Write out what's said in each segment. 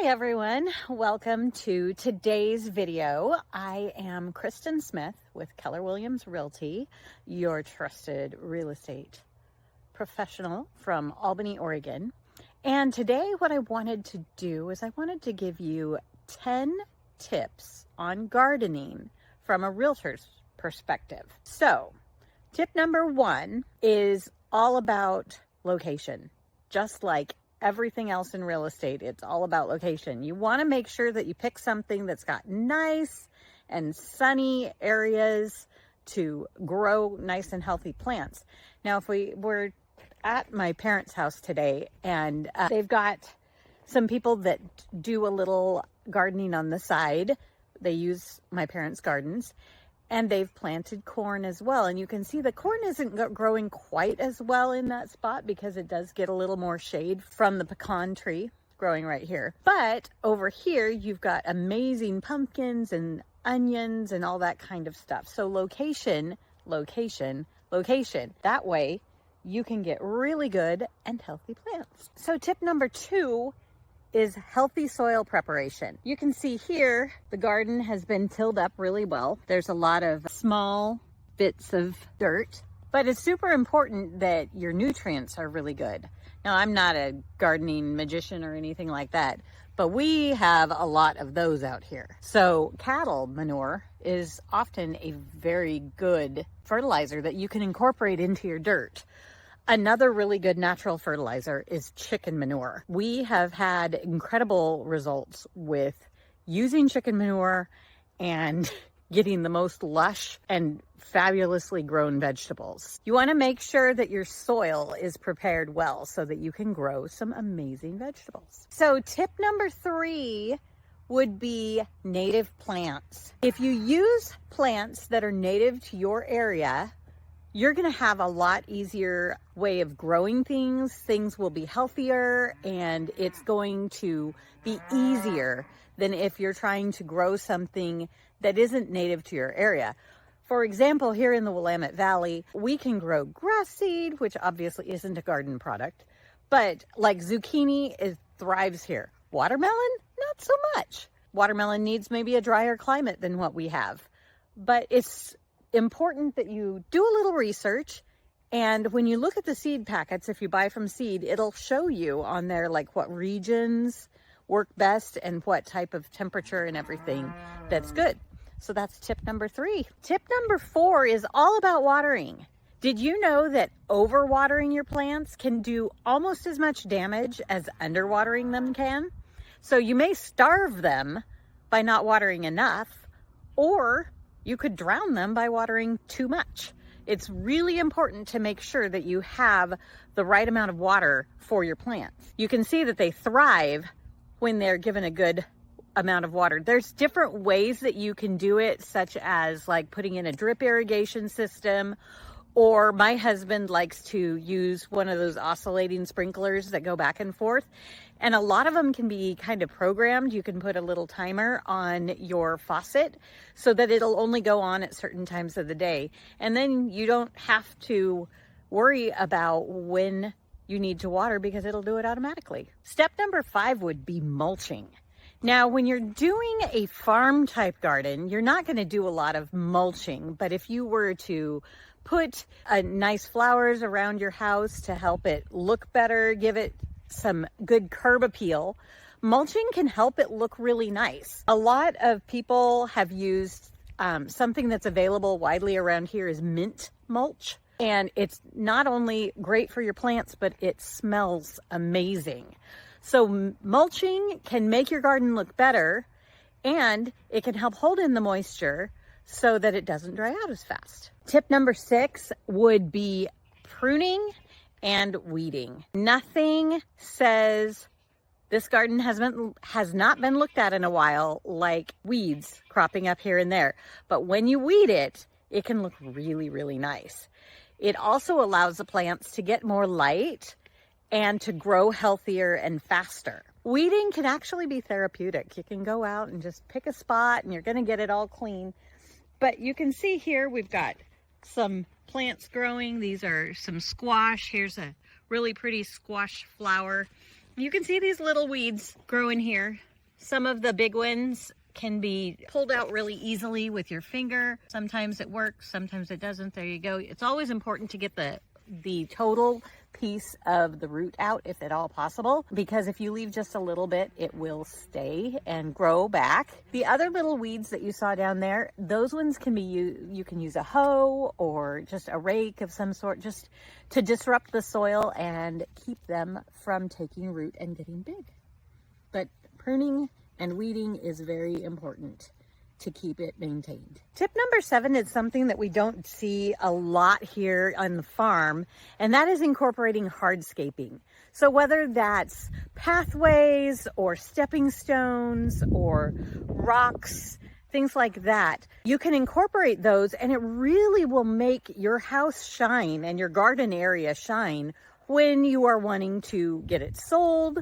everyone, welcome to today's video. I am Kristen Smith with Keller Williams Realty, your trusted real estate professional from Albany, Oregon. And today what I wanted to do is I wanted to give you 10 tips on gardening from a realtor's perspective. So tip number 1 is all about location. Just like everything else in real estate, it's all about location. You want to make sure that you pick something that's got nice and sunny areas to grow nice and healthy plants. Now, if we were at my parents' house today, and they've got some people that do a little gardening on the side. They use my parents' gardens, and they've planted corn as well. And you can see the corn isn't growing quite as well in that spot because it does get a little more shade from the pecan tree growing right here. But over here, you've got amazing pumpkins and onions and all that kind of stuff. So location, location, location. That way you can get really good and healthy plants. So tip number 2 is healthy soil preparation. You can see here, the garden has been tilled up really well. There's a lot of small bits of dirt, but it's super important that your nutrients are really good. Now, I'm not a gardening magician or anything like that, but we have a lot of those out here. So cattle manure is often a very good fertilizer that you can incorporate into your dirt. Another really good natural fertilizer is chicken manure. We have had incredible results with using chicken manure and getting the most lush and fabulously grown vegetables. You want to make sure that your soil is prepared well so that you can grow some amazing vegetables. So tip number 3 would be native plants. If you use plants that are native to your area, you're going to have a lot easier way of growing things. Things will be healthier, and it's going to be easier than if you're trying to grow something that isn't native to your area. For example, here in the Willamette Valley, we can grow grass seed, which obviously isn't a garden product, but like zucchini, it thrives here. Watermelon, not so much. Watermelon needs maybe a drier climate than what we have, but it's important that you do a little research. And when you look at the seed packets, if you buy from seed, it'll show you on there like what regions work best and what type of temperature and everything that's good. So that's tip number 3. Tip number 4 is all about watering. Did you know that overwatering your plants can do almost as much damage as underwatering them can? So you may starve them by not watering enough, or you could drown them by watering too much. It's really important to make sure that you have the right amount of water for your plants. You can see that they thrive when they're given a good amount of water. There's different ways that you can do it, such as like putting in a drip irrigation system, or my husband likes to use one of those oscillating sprinklers that go back and forth. And a lot of them can be kind of programmed. You can put a little timer on your faucet so that it'll only go on at certain times of the day. And then you don't have to worry about when you need to water because it'll do it automatically. Step number 5 would be mulching. Now, when you're doing a farm type garden, you're not going to do a lot of mulching, but if you were to put nice flowers around your house to help it look better, give it some good curb appeal, mulching can help it look really nice. A lot of people have used something that's available widely around here is mint mulch. And it's not only great for your plants, but it smells amazing. So mulching can make your garden look better, and it can help hold in the moisture so that it doesn't dry out as fast. Tip number 6 would be pruning and weeding. Nothing says this garden has not been looked at in a while like weeds cropping up here and there. But when you weed it, it can look really, really nice. It also allows the plants to get more light and to grow healthier and faster. Weeding can actually be therapeutic. You can go out and just pick a spot and you're going to get it all clean. But you can see here we've got some plants growing. These are some squash. Here's a really pretty squash flower. You can see these little weeds growing here. Some of the big ones can be pulled out really easily with your finger. Sometimes it works, sometimes it doesn't. There you go. It's always important to get the total piece of the root out if at all possible, because if you leave just a little bit, it will stay and grow back. The other little weeds that you saw down there, those ones can be you can use a hoe or just a rake of some sort, just to disrupt the soil and keep them from taking root and getting big. But pruning and weeding is very important to keep it maintained. Tip number 7 is something that we don't see a lot here on the farm, and that is incorporating hardscaping. So whether that's pathways or stepping stones or rocks, things like that, you can incorporate those and it really will make your house shine and your garden area shine when you are wanting to get it sold,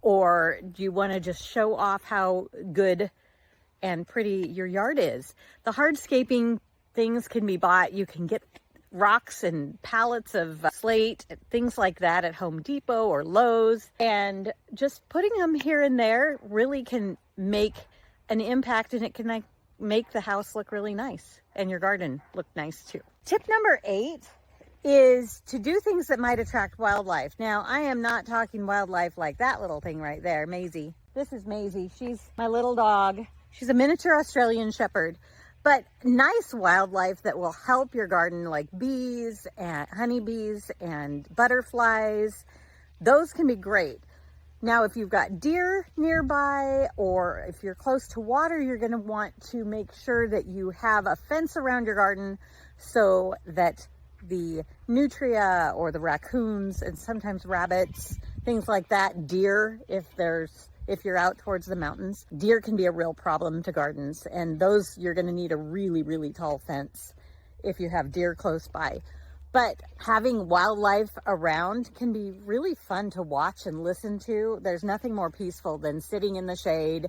or do you want to just show off how good and pretty your yard is. The hardscaping things can be bought. You can get rocks and pallets of slate, things like that at Home Depot or Lowe's, and just putting them here and there really can make an impact, and it can make the house look really nice and your garden look nice too. Tip number 8 is to do things that might attract wildlife. Now, I am not talking wildlife like that little thing right there, Maisie. This is Maisie. She's my little dog. She's a miniature Australian Shepherd, but nice wildlife that will help your garden, like bees and honeybees and butterflies. Those can be great. Now, if you've got deer nearby, or if you're close to water, you're going to want to make sure that you have a fence around your garden so that the nutria or the raccoons and sometimes rabbits, things like that, deer, if you're out towards the mountains, deer can be a real problem to gardens, and those you're going to need a really, really tall fence if you have deer close by. But having wildlife around can be really fun to watch and listen to. There's nothing more peaceful than sitting in the shade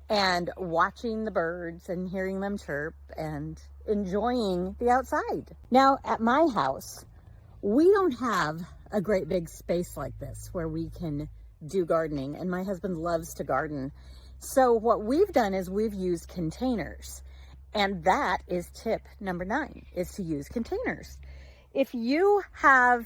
and watching the birds and hearing them chirp and enjoying the outside. Now, at my house, we don't have a great big space like this where we can do gardening, and my husband loves to garden. So what we've done is we've used containers, and that is tip number 9, is to use containers. If you have,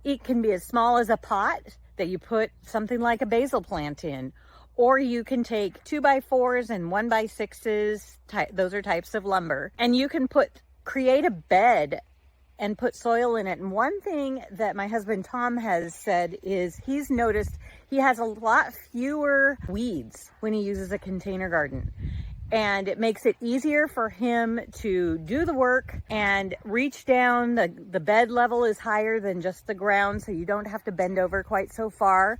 it can be as small as a pot that you put something like a basil plant in, or you can take 2x4s and 1x6s, those are types of lumber, and you can create a bed and put soil in it. And one thing that my husband Tom has said is he's noticed he has a lot fewer weeds when he uses a container garden. And it makes it easier for him to do the work and reach down. The bed level is higher than just the ground, so you don't have to bend over quite so far.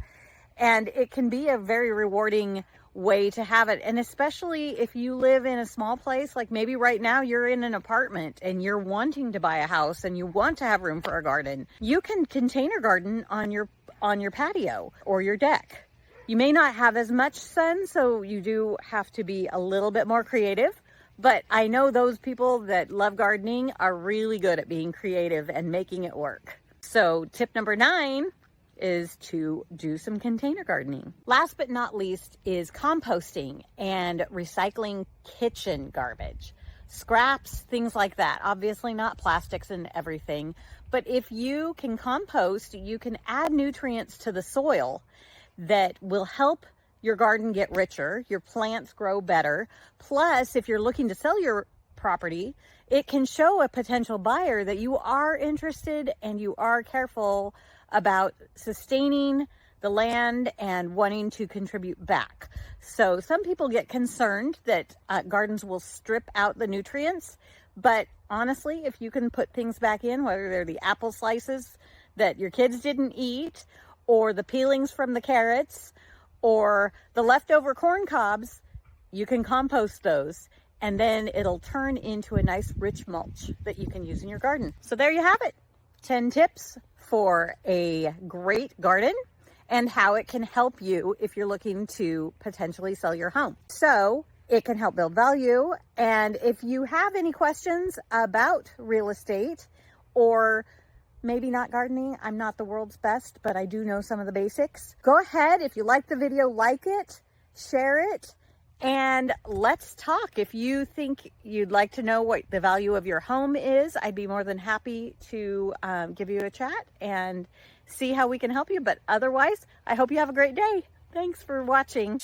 And it can be a very rewarding way to have it. And especially if you live in a small place, like maybe right now you're in an apartment and you're wanting to buy a house and you want to have room for a garden, you can container garden on your patio or your deck. You may not have as much sun, so you do have to be a little bit more creative, but I know those people that love gardening are really good at being creative and making it work. So tip number 9 is to do some container gardening. Last but not least is composting and recycling kitchen garbage. Scraps, things like that. Obviously not plastics and everything, but if you can compost, you can add nutrients to the soil that will help your garden get richer, your plants grow better. Plus, if you're looking to sell your property, it can show a potential buyer that you are interested and you are careful about sustaining the land and wanting to contribute back. So some people get concerned that gardens will strip out the nutrients, but honestly, if you can put things back in, whether they're the apple slices that your kids didn't eat, or the peelings from the carrots, or the leftover corn cobs, you can compost those, and then it'll turn into a nice rich mulch that you can use in your garden. So there you have it. 10 tips for a great garden and how it can help you if you're looking to potentially sell your home. So it can help build value. And if you have any questions about real estate, or maybe not gardening, I'm not the world's best, but I do know some of the basics, go ahead. If you like the video, like it, share it, and let's talk. If you think you'd like to know what the value of your home is, I'd be more than happy to give you a chat and see how we can help you. But otherwise, I hope you have a great day. Thanks for watching.